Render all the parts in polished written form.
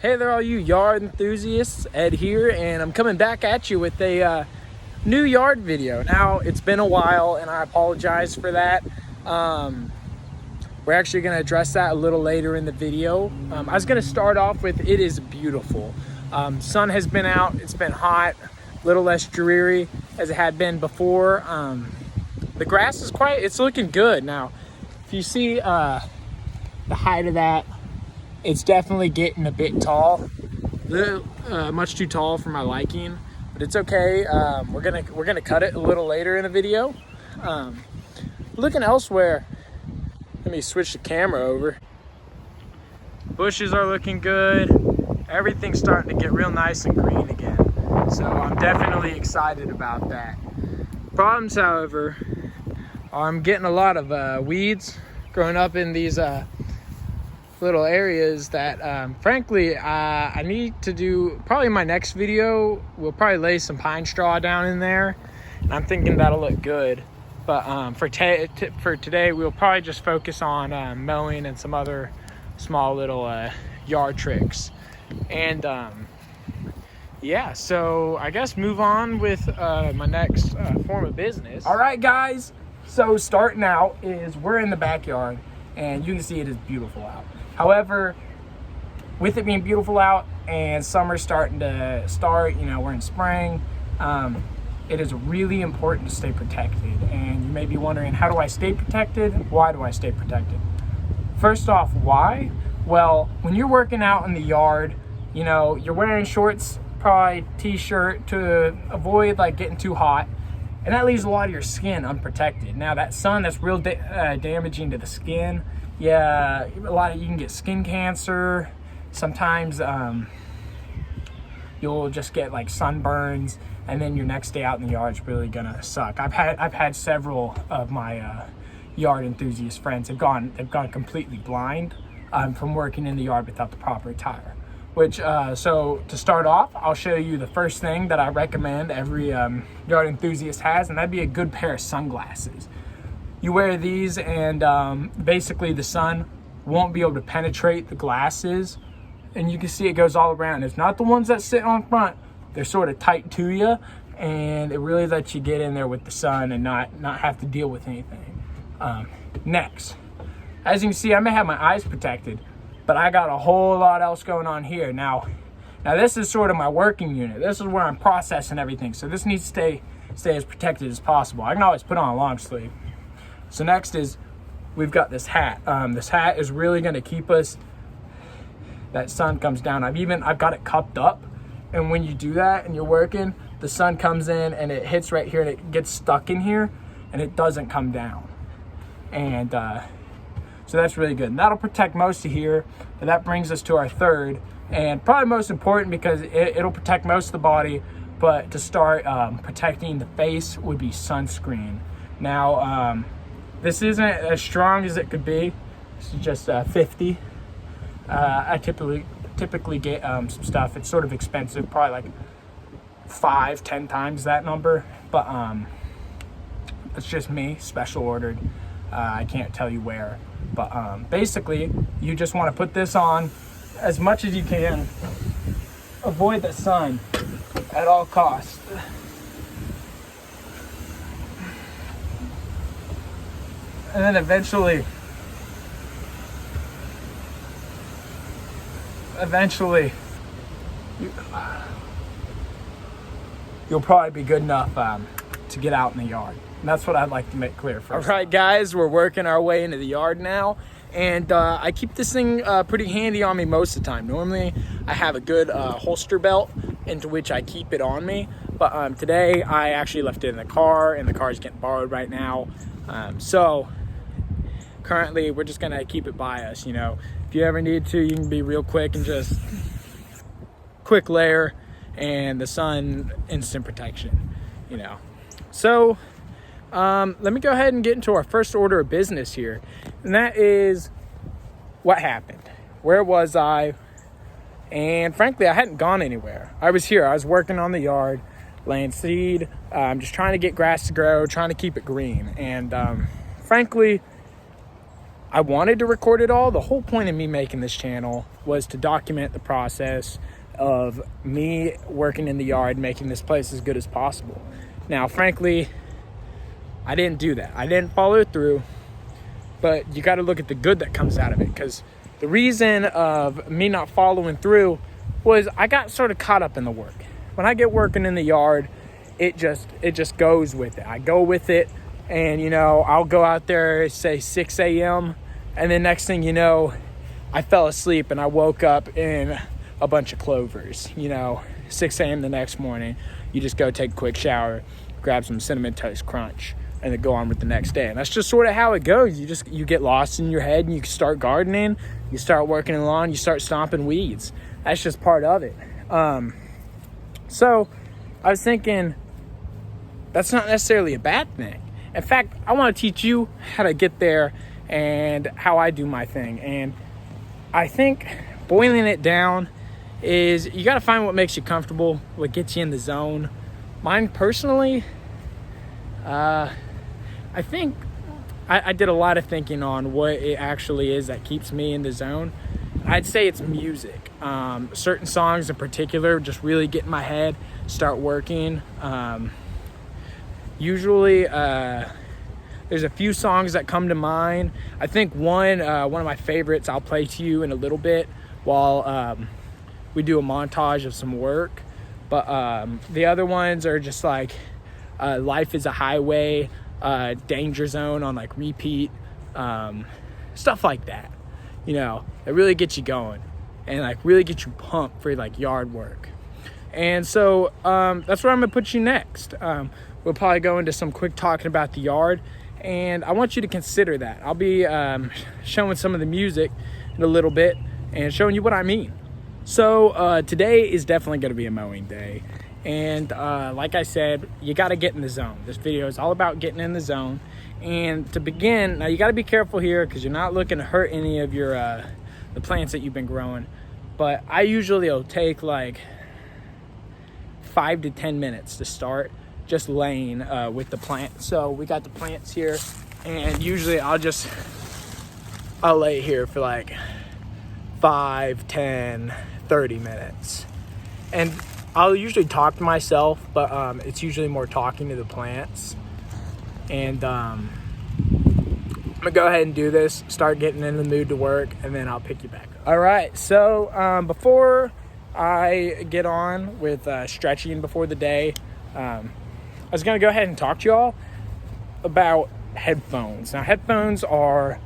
Hey there, all you yard enthusiasts. Ed here, and I'm coming back at you with a new yard video. Now, it's been a while, and I apologize for that. We're actually going to address that a little later in the video. I was going to start off with it is beautiful. Sun has been out, it's been hot, a little less dreary as it had been before. The grass is it's looking good. Now, if you see the height of that, it's definitely getting a bit tall, much too tall for my liking, but it's okay. We're gonna cut it a little later in the video. Looking elsewhere, let me switch the camera over. Bushes are looking good. Everything's starting to get real nice and green again. So I'm definitely excited about that. Problems, however, I'm getting a lot of weeds growing up in these little areas that frankly I need to do. Probably my next video we'll probably lay some pine straw down in there, and I'm thinking that'll look good. But for today we'll probably just focus on mowing and some other small little yard tricks. And yeah, so I guess move on with my next form of business. All right, guys, so starting out is we're in the backyard, and you can see it is beautiful out. However, with it being beautiful out and summer starting to start, you know, we're in spring, it is really important to stay protected. And you may be wondering, how do I stay protected? Why do I stay protected? First off, why? Well, when you're working out in the yard, you know, you're wearing shorts, probably t-shirt to avoid like getting too hot. And that leaves a lot of your skin unprotected. Now that sun, that's real damaging to the skin. Yeah, you can get skin cancer. Sometimes you'll just get like sunburns, and then your next day out in the yard is really gonna suck. I've had several of my yard enthusiast friends have gone completely blind from working in the yard without the proper attire. Which so to start off, I'll show you the first thing that I recommend every yard enthusiast has, and that'd be a good pair of sunglasses. You wear these, and basically the sun won't be able to penetrate the glasses, and you can see it goes all around. It's not the ones that sit on front. They're sort of tight to you, and it really lets you get in there with the sun and not have to deal with anything. Next, as you can see, I may have my eyes protected, but I got a whole lot else going on here. Now this is sort of my working unit. This is where I'm processing everything, so this needs to stay as protected as possible. I can always put on a long sleeve. So next is, we've got this hat. This hat is really gonna keep us, that sun comes down. I've got it cupped up, and when you do that and you're working, the sun comes in and it hits right here and it gets stuck in here and it doesn't come down. And so that's really good. And that'll protect most of here, but that brings us to our third, and probably most important because it'll protect most of the body, but to start protecting the face would be sunscreen. Now, this isn't as strong as it could be. This is just 50. I typically get some stuff. It's sort of expensive, probably like 5-10 times that number. But it's just me, special ordered. I can't tell you where. But basically, you just want to put this on as much as you can. Avoid the sun at all costs. And then eventually you'll probably be good enough to get out in the yard. And that's what I'd like to make clear first. All right, guys, we're working our way into the yard now, and I keep this thing pretty handy on me most of the time. Normally, I have a good holster belt into which I keep it on me, but today I actually left it in the car, and the car is getting borrowed right now. So currently, we're just gonna keep it by us. You know, if you ever need to, you can be real quick and just quick layer, and the sun, instant protection. You know, so let me go ahead and get into our first order of business here, and that is what happened. Where was I? And frankly, I hadn't gone anywhere. I was here. I was working on the yard, laying seed, just trying to get grass to grow, trying to keep it green. And frankly, I wanted to record it all. The whole point of me making this channel was to document the process of me working in the yard, making this place as good as possible. Now, frankly, I didn't do that. I didn't follow through, but you got to look at the good that comes out of it, because the reason of me not following through was I got sort of caught up in the work. When I get working in the yard, it just goes with it. I go with it, and you know, I'll go out there, say 6 a.m. and then next thing you know, I fell asleep and I woke up in a bunch of clovers. You know, 6 a.m. the next morning, you just go take a quick shower, grab some Cinnamon Toast Crunch, and then go on with the next day. And that's just sort of how it goes. You get lost in your head, and you start gardening, you start working in the lawn, you start stomping weeds. That's just part of it. So I was thinking, that's not necessarily a bad thing. In fact, I want to teach you how to get there and how I do my thing. And I think boiling it down is, you got to find what makes you comfortable, what gets you in the zone. Mine personally, I think I did a lot of thinking on what it actually is that keeps me in the zone. I'd say it's music. Certain songs in particular just really get in my head, start working. Usually there's a few songs that come to mind. I think one of my favorites I'll play to you in a little bit while we do a montage of some work. But the other ones are just like Life is a Highway, Danger Zone on like repeat, stuff like that. You know, it really gets you going and like really get you pumped for like yard work. And so that's where I'm gonna put you next. We'll probably go into some quick talking about the yard, and I want you to consider that. I'll be showing some of the music in a little bit and showing you what I mean. So today is definitely gonna be a mowing day. And like I said, you got to get in the zone. This video is all about getting in the zone. And to begin, now you got to be careful here, because you're not looking to hurt any of your the plants that you've been growing. But I usually will take like 5 to 10 minutes to start just laying with the plant. So we got the plants here, and usually I'll lay here for like 5, 10, 30 minutes. And I'll usually talk to myself, but it's usually more talking to the plants. And I'm gonna go ahead and do this, start getting in the mood to work, and then I'll pick you back up. All right, so before I get on with stretching before the day, I was gonna go ahead and talk to y'all about headphones. Now, headphones are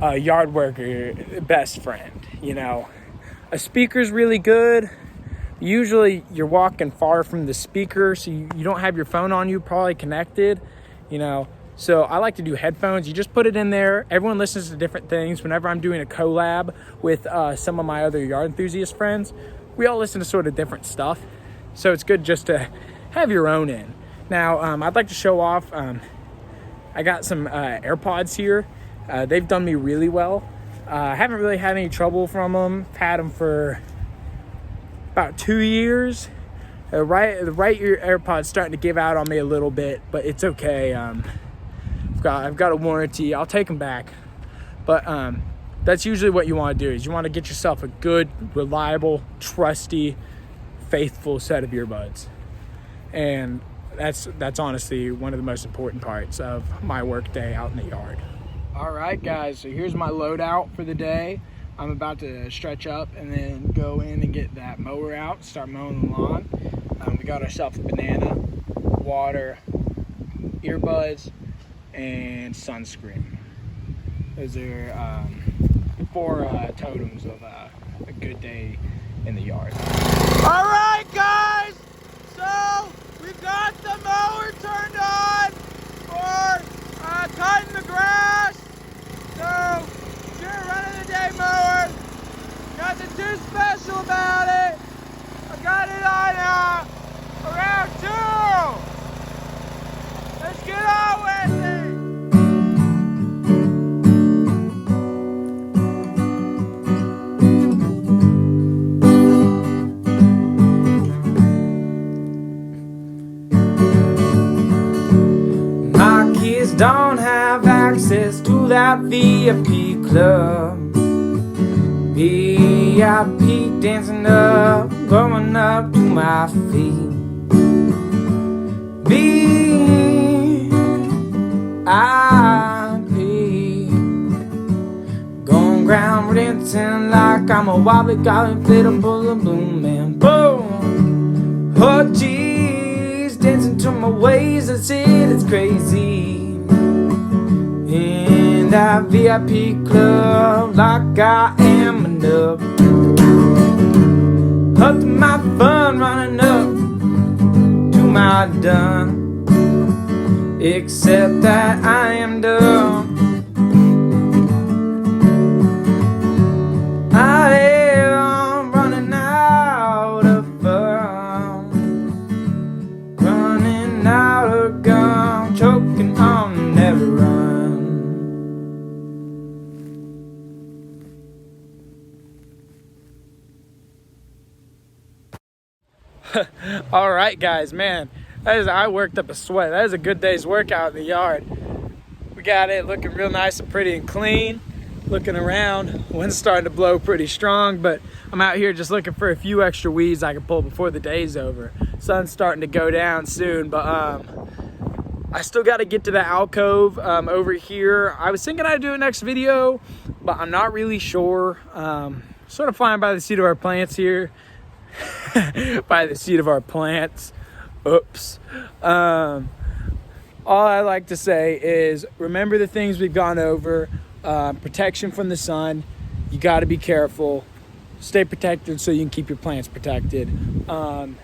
a yard worker best friend. You know, a speaker's really good. Usually you're walking far from the speaker, so you don't have your phone on you, probably connected, you know. So I like to do headphones. You just put it in there. Everyone listens to different things. Whenever I'm doing a collab with some of my other yard enthusiast friends, we all listen to sort of different stuff. So it's good just to have your own in. Now, I'd like to show off, I got some AirPods here. They've done me really well. I haven't really had any trouble from them. I've had them for about 2 years. The right ear AirPod's starting to give out on me a little bit, but it's okay. I've got a warranty. I'll take them back. But that's usually what you want to do, is you want to get yourself a good, reliable, trusty, faithful set of earbuds. And that's honestly one of the most important parts of my work day out in the yard. All right, guys, so here's my loadout for the day. I'm about to stretch up and then go in and get that mower out, start mowing the lawn. We got ourselves a banana, water, earbuds, and sunscreen. Those are 4 totems of a good day in the yard. All right, guys, so we've got the mower turned on for cutting the grass. So you're running the day mower. Nothing too special about it. I got it on around 2. Let's get on with it. My kids don't have access to that that VIP club. VIP dancing up, going up to my feet. VIP, going ground dancing like I'm a wobbly golly inflatable balloon man. Boom, oh geez, dancing to my ways, that's it, it's crazy. In that VIP club, like I am enough. Up to my fun, running up to my done. Except that I am dumb. I am running out of fun, running out of gum, choking on every run. All right, guys, man, I worked up a sweat. That is a good day's workout in the yard. We got it looking real nice and pretty and clean. Looking around, wind's starting to blow pretty strong, but I'm out here just looking for a few extra weeds I can pull before the day's over. Sun's starting to go down soon, but I still got to get to the alcove over here. I was thinking I'd do it next video, but I'm not really sure. Sort of flying by the seat of our plants here. By the seat of our plants. Oops. All I like to say is remember the things we've gone over. Protection from the sun. You got to be careful. Stay protected so you can keep your plants protected. And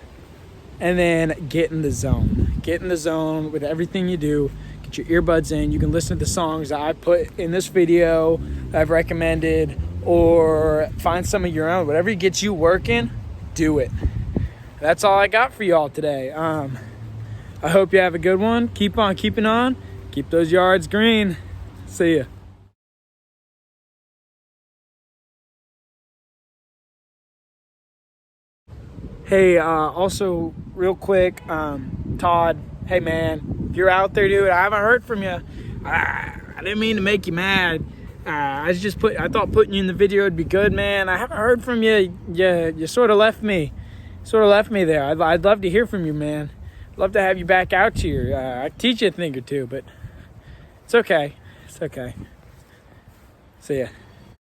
then get in the zone. Get in the zone with everything you do. Get your earbuds in. You can listen to the songs that I put in this video that I've recommended, or find some of your own. Whatever gets you working, do it. That's all I got for y'all today. I hope you have a good one. Keep on keeping on. Keep those yards green. See ya. Hey, also real quick, Todd, hey man, if you're out there, dude, I haven't heard from you. I didn't mean to make you mad. I thought putting you in the video would be good, man. I haven't heard from you. You sort of left me. There. I'd love to hear from you, man. I'd love to have you back out here. I can teach you a thing or two, but it's okay. See ya.